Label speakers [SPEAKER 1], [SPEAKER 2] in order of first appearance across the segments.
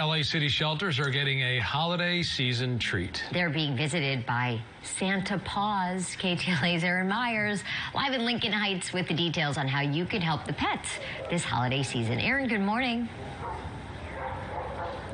[SPEAKER 1] LA City shelters are getting a holiday season treat.
[SPEAKER 2] They're being visited by Santa Paws. KTLA's Aaron Myers live in Lincoln Heights with the details on how you can help the pets this holiday season. Aaron, good morning.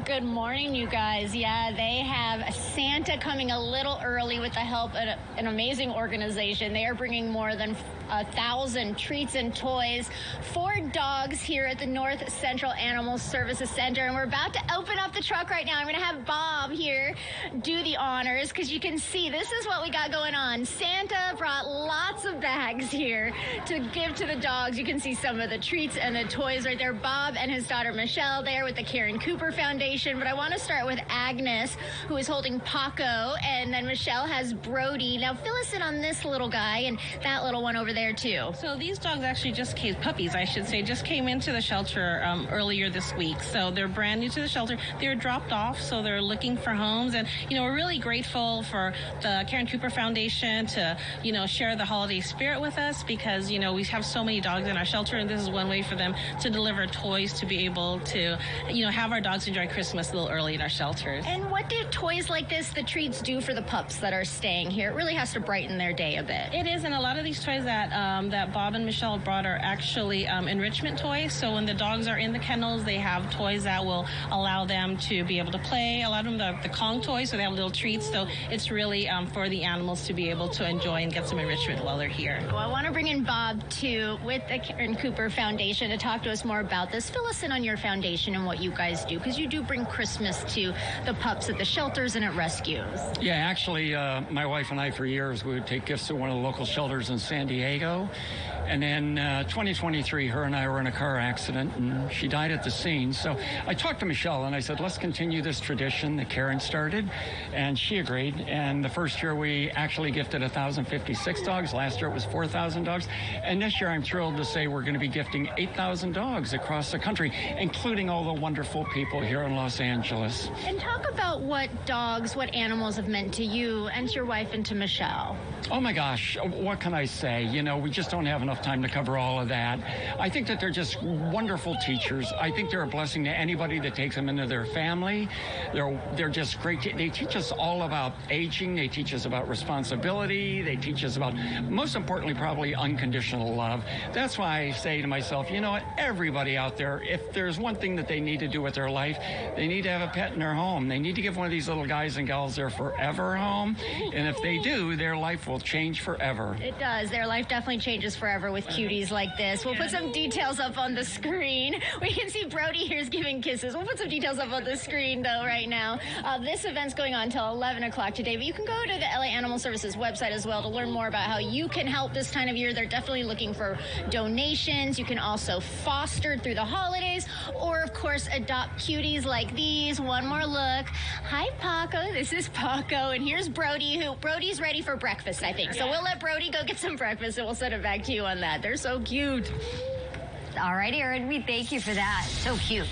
[SPEAKER 3] Good morning, you guys. Yeah, they have Santa coming a little early with the help of an amazing organization. They are bringing more than 1,000 treats and toys for dogs here at the North Central Animal Services Center. And we're about to open up the truck right now. I'm going to have Bob here do the honors because you can see this is what we got going on. Santa brought lots of bags here to give to the dogs. You can see some of the treats and the toys right there. Bob and his daughter Michelle there with the Karen Cooper Foundation. But I want to start with Agnes, who is holding Paco, and then Michelle has Brody. Now fill us in on this little guy and that little one over there too.
[SPEAKER 4] So these dogs actually puppies, I should say, just came into the shelter earlier this week. So they're brand new to the shelter. They're dropped off, so they're looking for homes. And, we're really grateful for the Karen Cooper Foundation to, share the holiday spirit with us because, we have so many dogs in our shelter, and this is one way for them to deliver toys to be able to, have our dogs enjoy Christmas a little early in our shelters.
[SPEAKER 3] And what do toys like this, the treats, do for the pups that are staying here? It really has to brighten their day a bit.
[SPEAKER 4] It is, and a lot of these toys that Bob and Michelle brought are actually enrichment toys. So when the dogs are in the kennels, they have toys that will allow them to be able to play. A lot of them, the Kong toys, so they have little treats. So it's really for the animals to be able to enjoy and get some enrichment while they're here.
[SPEAKER 3] Well, I want to bring in Bob, too, with the Karen Cooper Foundation to talk to us more about this. Fill us in on your foundation and what you guys do, because you do bring Christmas to the pups at the shelters and at rescues.
[SPEAKER 5] Yeah, actually, my wife and I, for years, we would take gifts to one of the local shelters in San Diego. And then 2023, her and I were in a car accident, and she died at the scene. So I talked to Michelle, and I said, let's continue this tradition that Karen started. And she agreed. And the first year, we actually gifted 1,056 dogs. Last year, it was 4,000 dogs. And this year, I'm thrilled to say we're going to be gifting 8,000 dogs across the country, including all the wonderful people here in Los Angeles.
[SPEAKER 3] And talk about what animals have meant to you and to your wife and to Michelle.
[SPEAKER 5] Oh, my gosh. What can I say? We just don't have enough time to cover all of that. I think that they're just wonderful teachers. I think they're a blessing to anybody that takes them into their family. They're just great. They teach us all about aging. They teach us about responsibility. They teach us about, most importantly, probably unconditional love. That's why I say to myself, everybody out there, if there's one thing that they need to do with their life, they need to have a pet in their home. They need to give one of these little guys and gals their forever home. And if they do, their life will change forever.
[SPEAKER 3] It does. Their life definitely changes forever with cuties like this. We'll put some details up on the screen. We can see Brody here's giving kisses. We'll put some details up on the screen, though, right now. This event's going on until 11 o'clock today, but you can go to the LA Animal Services website as well to learn more about how you can help this time of year. They're definitely looking for donations. You can also foster through the holidays, or, of course, adopt cuties like these. One more look. Hi, Paco. This is Paco, and here's Brody, Brody's ready for breakfast, I think. So we'll let Brody go get some breakfast, and we'll send it back to you on that. They're so cute.
[SPEAKER 2] All right, Aaron, we thank you for that. So cute.